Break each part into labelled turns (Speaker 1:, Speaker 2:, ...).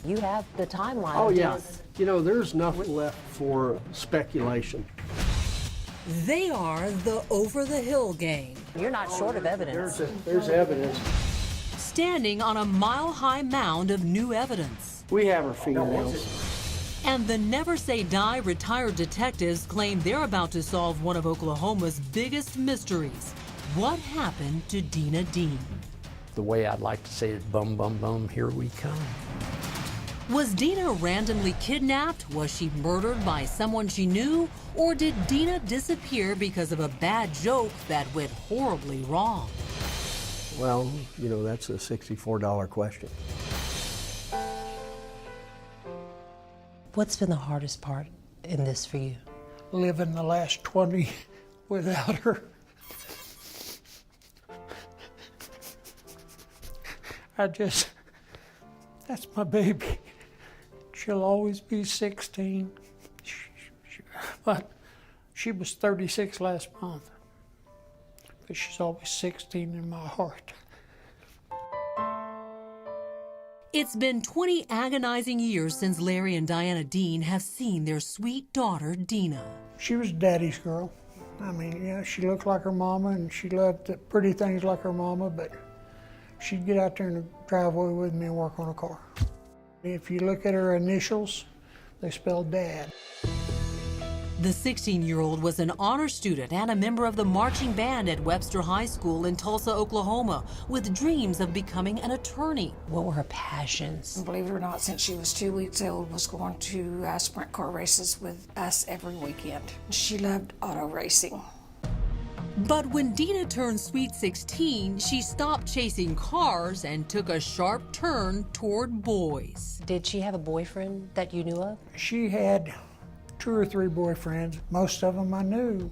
Speaker 1: You have the timeline.
Speaker 2: Oh, yeah.
Speaker 1: Yes.
Speaker 2: You know, there's nothing left for speculation.
Speaker 3: They are the over-the-hill gang.
Speaker 1: You're not short of evidence.
Speaker 2: There's evidence.
Speaker 3: Standing on a mile-high mound of new evidence.
Speaker 2: We have our fingernails.
Speaker 3: And the Never Say Die retired detectives claim they're about to solve one of Oklahoma's biggest mysteries. What happened to Dena Dean?
Speaker 4: The way I'd like to say it, bum, bum, bum, here we come.
Speaker 3: Was Dena randomly kidnapped? Was she murdered by someone she knew? Or did Dena disappear because of a bad joke that went horribly wrong?
Speaker 2: Well, you know, that's a $64 question.
Speaker 1: What's been the hardest part in this for you?
Speaker 5: Living the last 20 without her. That's my baby. She'll always be 16. But she was 36 last month. But she's always 16 in my heart.
Speaker 3: It's been 20 agonizing years since Larry and Dena Dean have seen their sweet daughter, Dena.
Speaker 5: She was daddy's girl. I mean, yeah, she looked like her mama and she loved the pretty things like her mama, but she'd get out there in the driveway with me and work on a car. If you look at her initials, they spell Dad.
Speaker 3: The 16-year-old was an honor student and a member of the marching band at Webster High School in Tulsa, Oklahoma, with dreams of becoming an attorney.
Speaker 1: What were her passions?
Speaker 6: Believe it or not, since she was 2 weeks old, was going to sprint car races with us every weekend. She loved auto racing.
Speaker 3: But when Dena turned sweet 16, she stopped chasing cars and took a sharp turn toward boys.
Speaker 1: Did she have a boyfriend that you knew of?
Speaker 5: She had 2 or 3 boyfriends. Most of them I knew.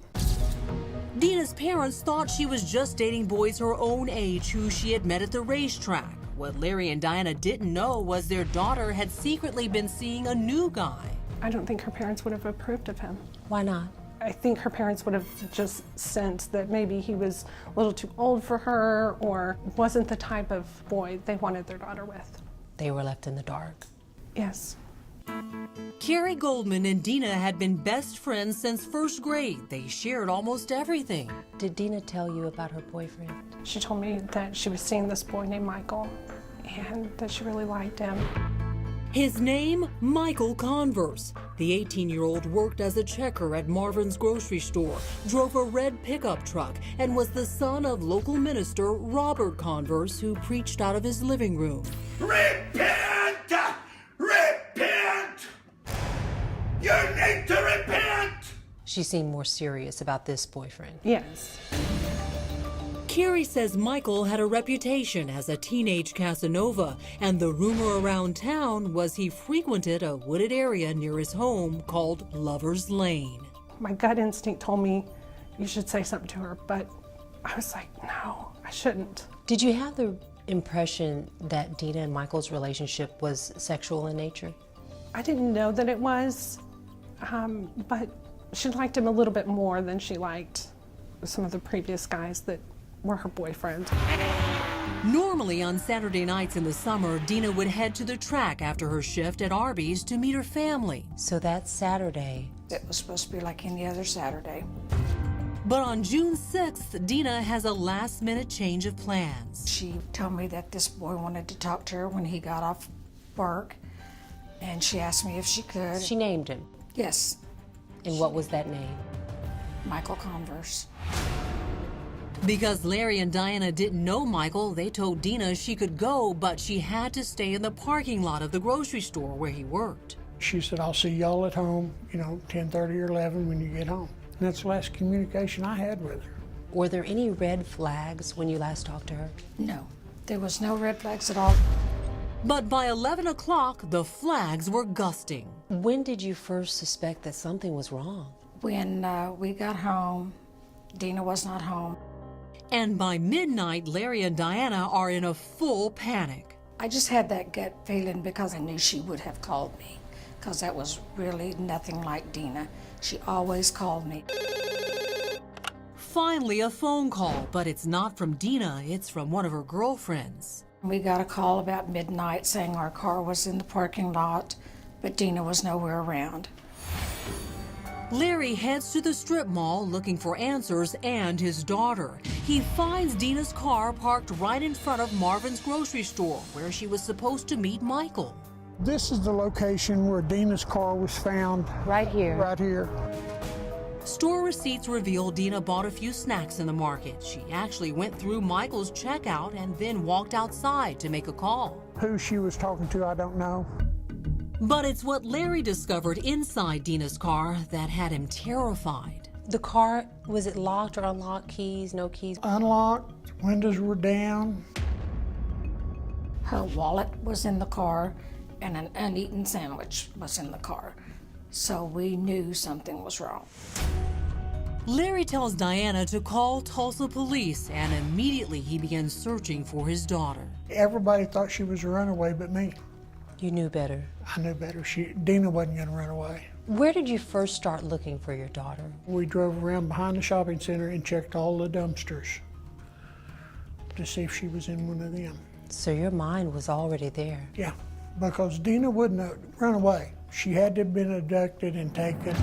Speaker 3: Dena's parents thought she was just dating boys her own age who she had met at the racetrack. What Larry and Dena didn't know was their daughter had secretly been seeing a new guy.
Speaker 7: I don't think her parents would have approved of him.
Speaker 1: Why not?
Speaker 7: I think her parents would have just sensed that maybe he was a little too old for her or wasn't the type of boy they wanted their daughter with.
Speaker 1: They were left in the dark.
Speaker 7: Yes.
Speaker 3: Carrie Goldman and Dena had been best friends since first grade. They shared almost everything.
Speaker 1: Did Dena tell you about her boyfriend?
Speaker 7: She told me that she was seeing this boy named Michael and that she really liked him.
Speaker 3: His name, Michael Converse. The 18-year-old worked as a checker at Marvin's grocery store, drove a red pickup truck, and was the son of local minister Robert Converse, who preached out of his living room.
Speaker 8: Repent! Repent! You need to repent!
Speaker 1: She seemed more serious about this boyfriend.
Speaker 7: Yes.
Speaker 3: Carrie says Michael had a reputation as a teenage Casanova, and the rumor around town was he frequented a wooded area near his home called Lover's Lane.
Speaker 7: My gut instinct told me you should say something to her, but I was like, no, I shouldn't.
Speaker 1: Did you have the impression that Dena and Michael's relationship was sexual in nature?
Speaker 7: I didn't know that it was, but she liked him a little bit more than she liked some of the previous guys that were her boyfriend.
Speaker 3: Normally on Saturday nights in the summer, Dena would head to the track after her shift at Arby's to meet her family.
Speaker 1: So that Saturday,
Speaker 6: It was supposed to be like any other Saturday.
Speaker 3: But on June 6th, Dena has a last-minute change of plans.
Speaker 6: She told me that this boy wanted to talk to her when he got off work, and she asked me if she could.
Speaker 1: she named him.
Speaker 6: Yes,
Speaker 1: And what was that name?
Speaker 6: Michael Converse.
Speaker 3: Because Larry and Dena didn't know Michael, they told Dena she could go, but she had to stay in the parking lot of the grocery store where he worked.
Speaker 5: She said, I'll see y'all at home, 10:30 or 11 when you get home. And that's the last communication I had with her.
Speaker 1: Were there any red flags when you last talked to her?
Speaker 6: No, there was no red flags at all.
Speaker 3: But by 11 o'clock, the flags were gusting.
Speaker 1: When did you first suspect that something was wrong?
Speaker 6: When we got home, Dena was not home.
Speaker 3: And by midnight, Larry and Dena are in a full panic.
Speaker 6: I just had that gut feeling because I knew she would have called me, because that was really nothing like Dena. She always called me.
Speaker 3: Finally, a phone call, but it's not from Dena, it's from one of her girlfriends.
Speaker 6: We got a call about midnight saying our car was in the parking lot, but Dena was nowhere around.
Speaker 3: Larry heads to the strip mall looking for answers and his daughter. He finds Dena's car parked right in front of Marvin's grocery store, where she was supposed to meet Michael.
Speaker 5: This is the location where Dena's car was found.
Speaker 1: Right here.
Speaker 5: Right here.
Speaker 3: Store receipts reveal Dena bought a few snacks in the market. She actually went through Michael's checkout and then walked outside to make a call.
Speaker 5: Who she was talking to, I don't know.
Speaker 3: But it's what Larry discovered inside Dena's car that had him terrified.
Speaker 1: The car, was it locked or unlocked? Keys, no keys?
Speaker 5: Unlocked, windows were down.
Speaker 6: Her wallet was in the car and an uneaten sandwich was in the car. So we knew something was wrong.
Speaker 3: Larry tells Diana to call Tulsa police, and immediately he begins searching for his daughter.
Speaker 5: Everybody thought she was a runaway but me.
Speaker 1: You knew better.
Speaker 5: I knew better. Dena wasn't going to run away.
Speaker 1: Where did you first start looking for your daughter?
Speaker 5: We drove around behind the shopping center and checked all the dumpsters to see if she was in one of them.
Speaker 1: So your mind was already there.
Speaker 5: Yeah, because Dena wouldn't have run away. She had to have been abducted and taken.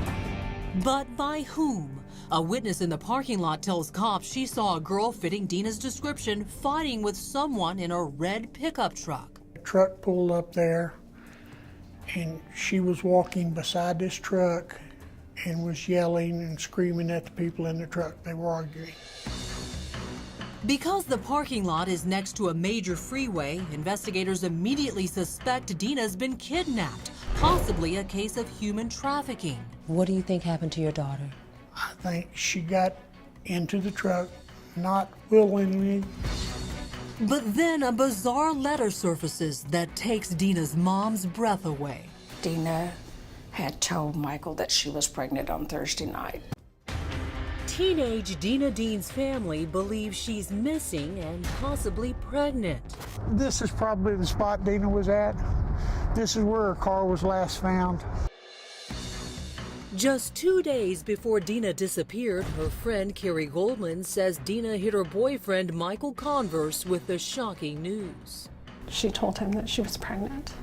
Speaker 3: But by whom? A witness in the parking lot tells cops she saw a girl fitting Dena's description fighting with someone in a red pickup truck.
Speaker 5: The truck pulled up there, and she was walking beside this truck and was yelling and screaming at the people in the truck. They were arguing.
Speaker 3: Because the parking lot is next to a major freeway, investigators immediately suspect Dena's been kidnapped, possibly a case of human trafficking.
Speaker 1: What do you think happened to your daughter?
Speaker 5: I think she got into the truck, not willingly.
Speaker 3: But then a bizarre letter surfaces that takes Dena's mom's breath away.
Speaker 6: Dena had told Michael that she was pregnant on Thursday night.
Speaker 3: Teenage Dena Dean's family believes she's missing and possibly pregnant.
Speaker 5: This is probably the spot Dena was at. This is where her car was last found.
Speaker 3: Just 2 days before Dena disappeared, her friend Carrie Goldman says Dena hit her boyfriend Michael Converse with the shocking news.
Speaker 7: She told him that she was pregnant.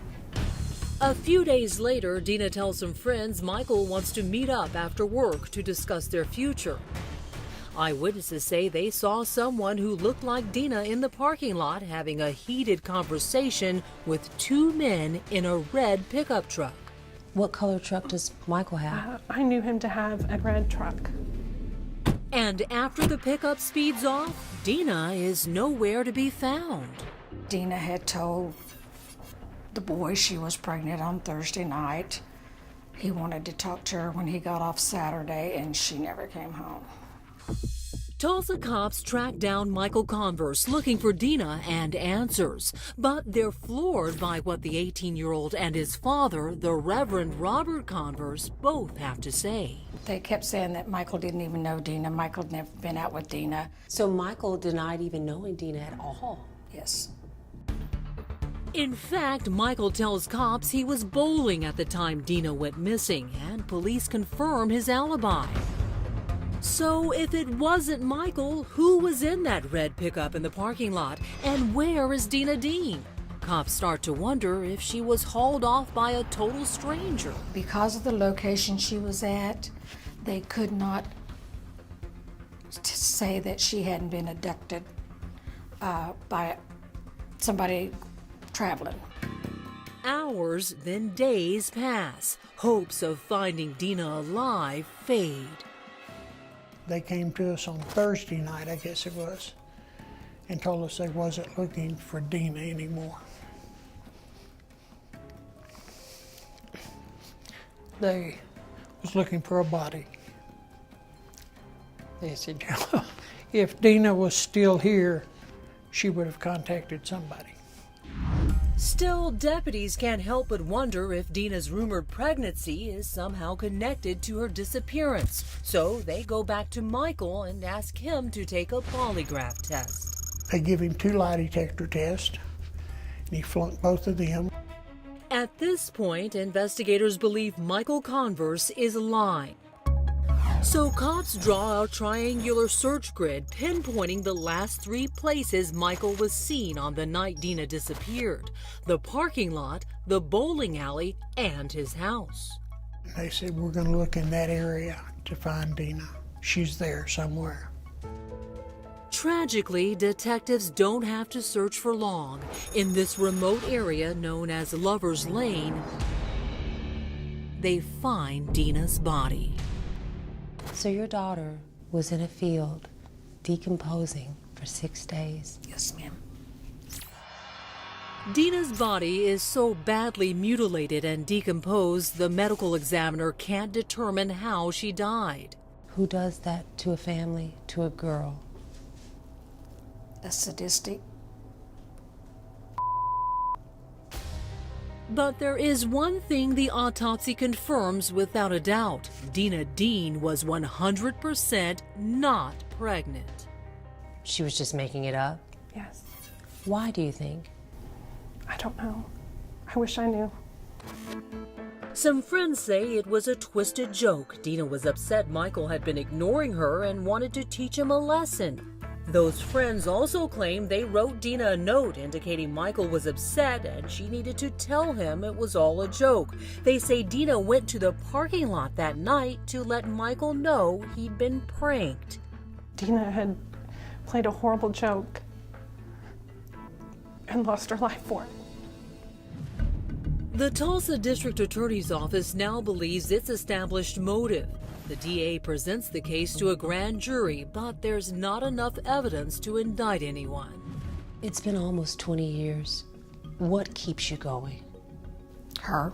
Speaker 3: A few days later, Dena tells some friends Michael wants to meet up after work to discuss their future. Eyewitnesses say they saw someone who looked like Dena in the parking lot having a heated conversation with two men in a red pickup truck.
Speaker 1: What color truck does Michael have?
Speaker 7: I knew him to have a red truck.
Speaker 3: And after the pickup speeds off, Dena is nowhere to be found.
Speaker 6: Dena had told the boy she was pregnant on Thursday night. He wanted to talk to her when he got off Saturday, and she never came home.
Speaker 3: Tulsa cops track down Michael Converse looking for Dena and answers, but they're floored by what the 18-year-old and his father, the Reverend Robert Converse, both have to say.
Speaker 6: They kept saying that Michael didn't even know Dena. Michael had never been out with Dena.
Speaker 1: So Michael denied even knowing Dena at all?
Speaker 6: Yes.
Speaker 3: In fact, Michael tells cops he was bowling at the time Dena went missing, and police confirm his alibi. So if it wasn't Michael, who was in that red pickup in the parking lot, and where is Dena Dean? Cops start to wonder if she was hauled off by a total stranger.
Speaker 6: Because of the location she was at, they could not say that she hadn't been abducted by somebody traveling.
Speaker 3: Hours, then days pass. Hopes of finding Dena alive fade.
Speaker 5: They came to us on Thursday night, I guess it was, and told us they wasn't looking for Dena anymore. They was looking for a body. They said, if Dena was still here, she would have contacted somebody.
Speaker 3: Still, deputies can't help but wonder if Dena's rumored pregnancy is somehow connected to her disappearance. So they go back to Michael and ask him to take a polygraph test.
Speaker 5: They give him 2 lie detector tests, and he flunked both of them.
Speaker 3: At this point, investigators believe Michael Converse is lying. So cops draw a triangular search grid pinpointing the last 3 places Michael was seen on the night Dena disappeared: the parking lot, the bowling alley, and his house.
Speaker 5: They said, we're going to look in that area to find Dena. She's there somewhere.
Speaker 3: Tragically, detectives don't have to search for long. In this remote area known as Lover's Lane, they find Dena's body.
Speaker 1: So your daughter was in a field decomposing for 6 days.
Speaker 6: Yes, ma'am.
Speaker 3: Dena's body is so badly mutilated and decomposed, the medical examiner can't determine how she died.
Speaker 1: Who does that to a family, to a girl?
Speaker 6: A sadistic.
Speaker 3: But there is one thing the autopsy confirms without a doubt. Dena Dean was 100% not pregnant.
Speaker 1: She was just making it up?
Speaker 7: Yes.
Speaker 1: Why do you think?
Speaker 7: I don't know. I wish I knew.
Speaker 3: Some friends say it was a twisted joke. Dena was upset Michael had been ignoring her and wanted to teach him a lesson. Those friends also claim they wrote Dena a note indicating Michael was upset and she needed to tell him it was all a joke. They say Dena went to the parking lot that night to let Michael know he'd been pranked.
Speaker 7: Dena had played a horrible joke and lost her life for it.
Speaker 3: The Tulsa District Attorney's Office now believes it's established motive. The DA presents the case to a grand jury, but there's not enough evidence to indict anyone.
Speaker 1: It's been almost 20 years. What keeps you going?
Speaker 6: Her.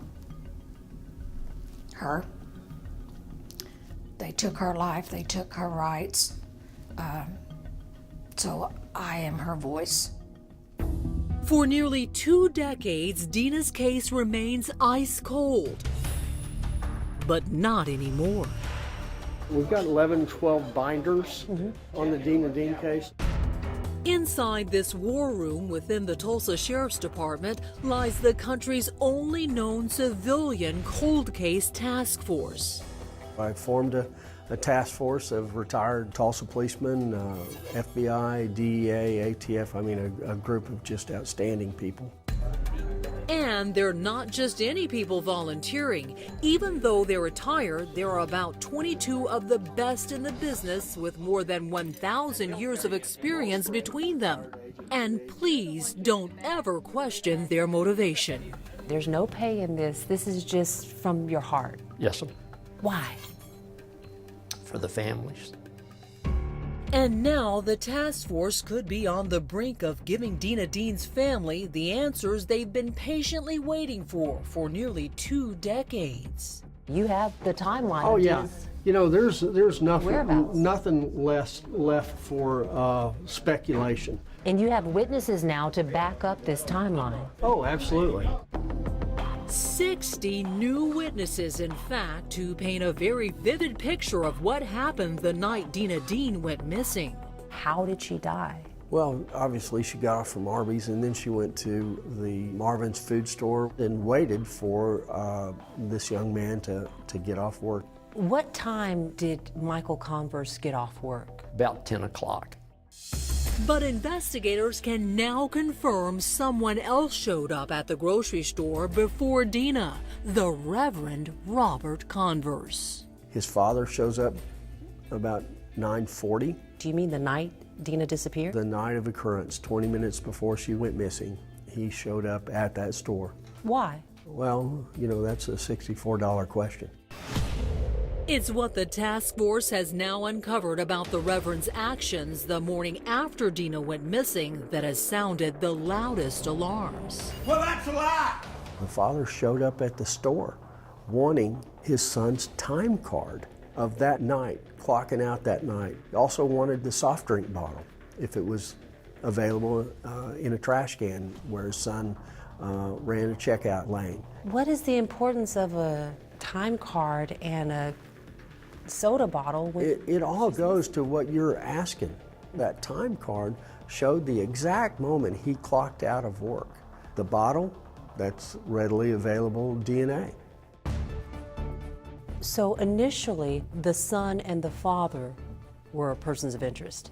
Speaker 6: They took her life, they took her rights. So I am her voice.
Speaker 3: For nearly 2 decades, Dena's case remains ice cold. But not anymore.
Speaker 2: We've got 11, 12 binders on the Dena Dean case.
Speaker 3: Inside this war room within the Tulsa Sheriff's Department lies the country's only known civilian cold case task force.
Speaker 2: I formed a task force of retired Tulsa policemen, FBI, DEA, ATF, a group of just outstanding people.
Speaker 3: And they're not just any people volunteering. Even though they're retired, there are about 22 of the best in the business with more than 1,000 years of experience between them. And please don't ever question their motivation.
Speaker 1: There's no pay in this. This is just from your heart.
Speaker 4: Yes, sir.
Speaker 1: Why?
Speaker 4: For the families.
Speaker 3: And now the task force could be on the brink of giving Dena Dean's family the answers they've been patiently waiting for nearly 2 decades.
Speaker 1: You have the timeline.
Speaker 2: Oh
Speaker 1: of
Speaker 2: yeah,
Speaker 1: Dena's
Speaker 2: there's
Speaker 1: whereabouts.
Speaker 2: nothing left for speculation.
Speaker 1: And you have witnesses now to back up this timeline.
Speaker 2: Oh, absolutely.
Speaker 3: 60 new witnesses, in fact, to paint a very vivid picture of what happened the night Dena Dean went missing.
Speaker 1: How did she die?
Speaker 2: Well, obviously she got off from Arby's and then she went to the Marvin's food store and waited for this young man to get off work.
Speaker 1: What time did Michael Converse get off work?
Speaker 4: About 10 o'clock.
Speaker 3: But investigators can now confirm someone else showed up at the grocery store before Dena, the Reverend Robert Converse.
Speaker 2: His father shows up about 9:40.
Speaker 1: Do you mean the night Dena disappeared?
Speaker 2: The night of occurrence, 20 minutes before she went missing, he showed up at that store.
Speaker 1: Why?
Speaker 2: Well, that's a $64 question.
Speaker 3: It's what the task force has now uncovered about the Reverend's actions the morning after Dena went missing that has sounded the loudest alarms.
Speaker 8: Well, that's a lie.
Speaker 2: The father showed up at the store wanting his son's time card of that night, clocking out that night. He also wanted the soft drink bottle, if it was available in a trash can where his son ran a checkout lane.
Speaker 1: What is the importance of a time card and a soda bottle?
Speaker 2: It all goes to what you're asking. That time card showed the exact moment he clocked out of work. The bottle, that's readily available DNA.
Speaker 1: So initially, the son and the father were persons of interest.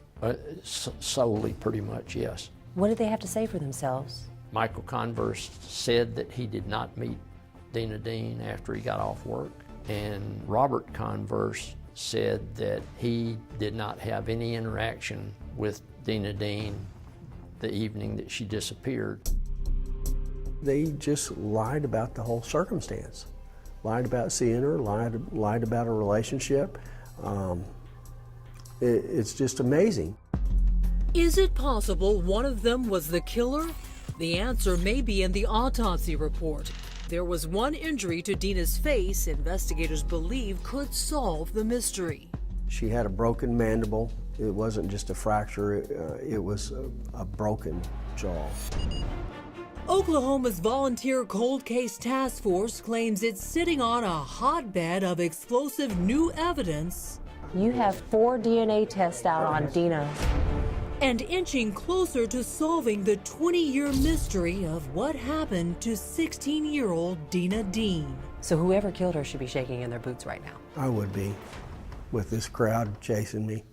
Speaker 4: Solely, pretty much, yes.
Speaker 1: What did they have to say for themselves?
Speaker 4: Michael Converse said that he did not meet Dena Dean after he got off work, and Robert Converse said that he did not have any interaction with Dena Dean the evening that she disappeared.
Speaker 2: They just lied about the whole circumstance. Lied about seeing her, lied about a relationship. It's just amazing.
Speaker 3: Is it possible one of them was the killer? The answer may be in the autopsy report. There was one injury to Dena's face investigators believe could solve the mystery.
Speaker 2: She had a broken mandible. It wasn't just a fracture, it was a broken jaw.
Speaker 3: Oklahoma's Volunteer Cold Case Task Force claims it's sitting on a hotbed of explosive new evidence
Speaker 1: You have 4 DNA tests out on Dena.
Speaker 3: and inching closer to solving the 20-year mystery of what happened to 16-year-old Dena Dean.
Speaker 1: So whoever killed her should be shaking in their boots right now.
Speaker 2: I would be, with this crowd chasing me.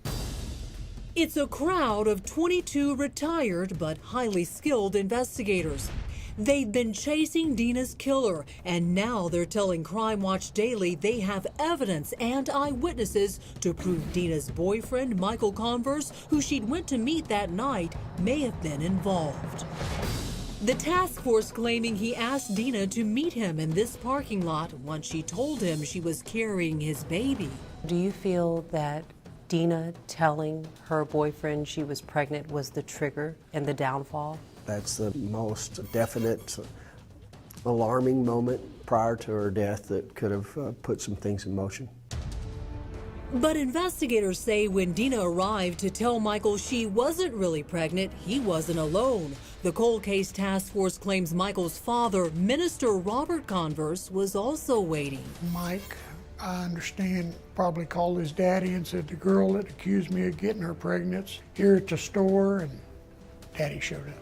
Speaker 3: It's a crowd of 22 retired but highly skilled investigators. They've been chasing Dena's killer, and now they're telling Crime Watch Daily they have evidence and eyewitnesses to prove Dena's boyfriend, Michael Converse, who she'd went to meet that night, may have been involved. The task force claiming he asked Dena to meet him in this parking lot once she told him she was carrying his baby.
Speaker 1: Do you feel that Dena telling her boyfriend she was pregnant was the trigger and the downfall?
Speaker 2: That's the most definite, alarming moment prior to her death that could have put some things in motion.
Speaker 3: But investigators say when Dena arrived to tell Michael she wasn't really pregnant, he wasn't alone. The Cold Case Task Force claims Michael's father, Minister Robert Converse, was also waiting.
Speaker 5: Mike, I understand, probably called his daddy and said the girl that accused me of getting her pregnant here at the store, and Daddy showed up.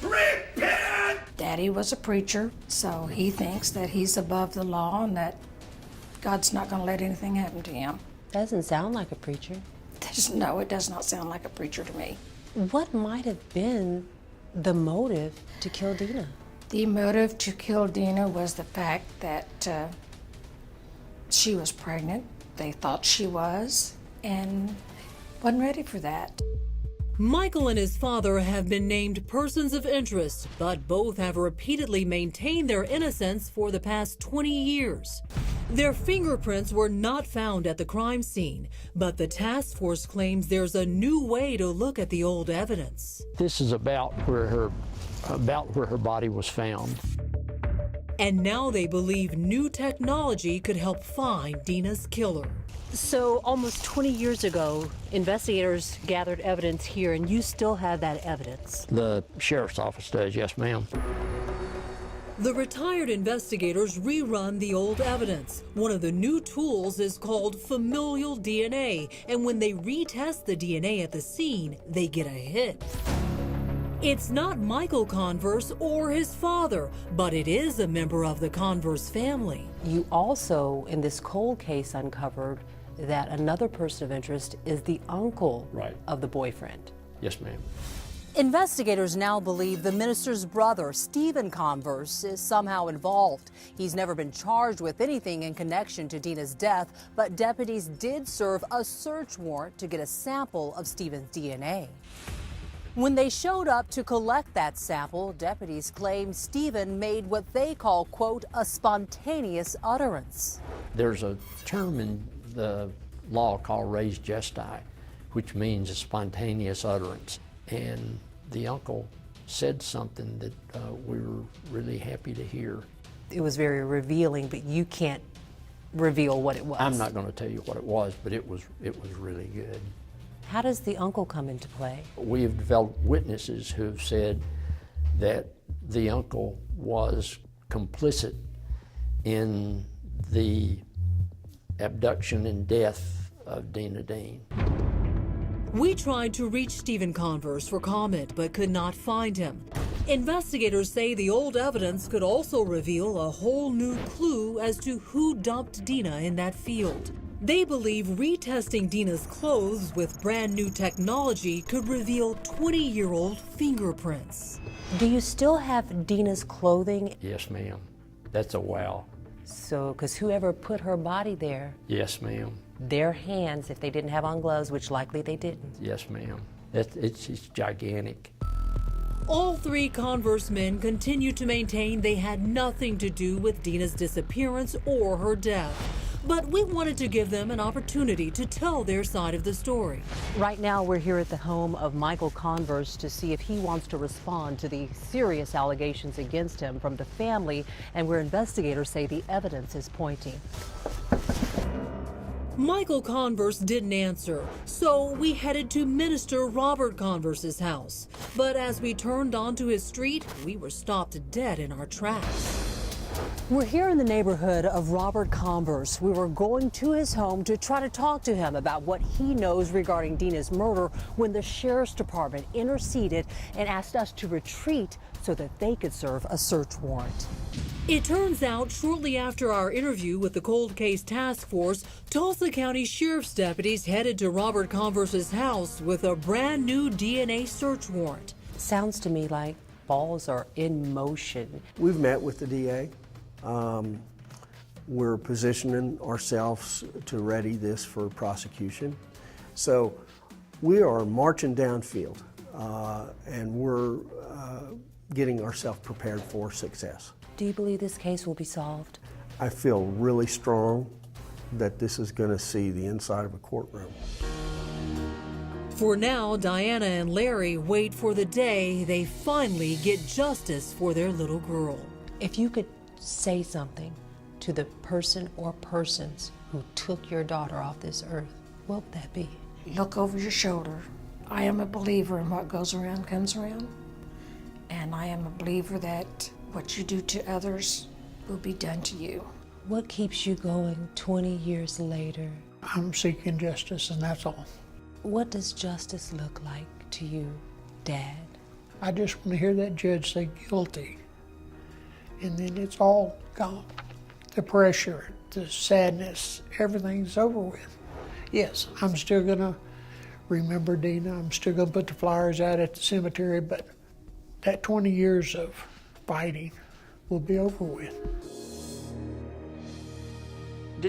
Speaker 8: Repent!
Speaker 6: Daddy was a preacher, so he thinks that he's above the law and that God's not going to let anything happen to him.
Speaker 1: Doesn't sound like a preacher.
Speaker 6: No, it does not sound like a preacher to me.
Speaker 1: What might have been the motive to kill Dena?
Speaker 6: The motive to kill Dena was the fact that she was pregnant. They thought she was, and wasn't ready for that.
Speaker 3: Michael and his father have been named persons of interest, but both have repeatedly maintained their innocence for the past 20 years. Their fingerprints were not found at the crime scene, but the task force claims there's a new way to look at the old evidence.
Speaker 4: This is about where her body was found.
Speaker 3: And now they believe new technology could help find Dena's killer.
Speaker 1: So almost 20 years ago, investigators gathered evidence here, and you still have that evidence.
Speaker 4: The sheriff's office does, yes, ma'am.
Speaker 3: The retired investigators rerun the old evidence. One of the new tools is called familial DNA, and when they retest the DNA at the scene, they get a hit. It's not Michael Converse or his father, but it is a member of the Converse family.
Speaker 1: You also, in this cold case, uncovered that another person of interest is the uncle
Speaker 4: Right.
Speaker 1: of the boyfriend.
Speaker 4: Yes, ma'am.
Speaker 3: Investigators now believe the minister's brother, Stephen Converse, is somehow involved. He's never been charged with anything in connection to Dena's death, but deputies did serve a search warrant to get a sample of Stephen's DNA. When they showed up to collect that sample, deputies claim Stephen made what they call, quote, a spontaneous utterance.
Speaker 4: There's a term in the law called res gestae, which means a spontaneous utterance. And the uncle said something that we were really happy to hear.
Speaker 1: It was very revealing, but you can't reveal what it was.
Speaker 4: I'm not going to tell you what it was, but it was really good.
Speaker 1: How does the uncle come into play?
Speaker 4: We have developed witnesses who have said that the uncle was complicit in the abduction and death of Dena Dean.
Speaker 3: We tried to reach Stephen Converse for comment, but could not find him. Investigators say the old evidence could also reveal a whole new clue as to who dumped Dena in that field. They believe retesting Dena's clothes with brand new technology could reveal 20-year-old fingerprints.
Speaker 1: Do you still have Dena's clothing?
Speaker 4: Yes, ma'am. That's a wow.
Speaker 1: So, because whoever put her body there,
Speaker 4: Yes, ma'am.
Speaker 1: their hands, if they didn't have on gloves, which likely they didn't.
Speaker 4: Yes, ma'am. It's gigantic.
Speaker 3: All three Converse men continue to maintain they had nothing to do with Dena's disappearance or her death. But we wanted to give them an opportunity to tell their side of the story.
Speaker 9: Right now, we're here at the home of Michael Converse to see if he wants to respond to the serious allegations against him from the family and where investigators say the evidence is pointing.
Speaker 3: Michael Converse didn't answer, so we headed to Minister Robert Converse's house. But as we turned onto his street, we were stopped dead in our tracks.
Speaker 9: We're here in the neighborhood of Robert Converse. We were going to his home to try to talk to him about what he knows regarding Dena's murder when the sheriff's department interceded and asked us to retreat so that they could serve a search warrant.
Speaker 3: It turns out shortly after our interview with the Cold Case Task Force, Tulsa County Sheriff's deputies headed to Robert Converse's house with a brand new DNA search warrant.
Speaker 1: Sounds to me like balls are in motion.
Speaker 2: We've met with the DA. We're positioning ourselves to ready this for prosecution. So we are marching downfield and we're getting ourselves prepared for success.
Speaker 1: Do you believe this case will be solved?
Speaker 2: I feel really strong that this is going to see the inside of a courtroom.
Speaker 3: For now, Diana and Larry wait for the day they finally get justice for their little girl.
Speaker 1: If you could say something to the person or persons who took your daughter off this earth, what would that be?
Speaker 6: Look over your shoulder. I am a believer in what goes around comes around. And I am a believer that what you do to others will be done to you.
Speaker 1: What keeps you going 20 years later?
Speaker 5: I'm seeking justice, and that's all.
Speaker 1: What does justice look like to you, Dad?
Speaker 5: I just want to hear that judge say guilty, and then it's all gone. The pressure, the sadness, everything's over with. Yes, I'm still gonna remember Dena. I'm still gonna put the flowers out at the cemetery, but that 20 years of fighting will be over with.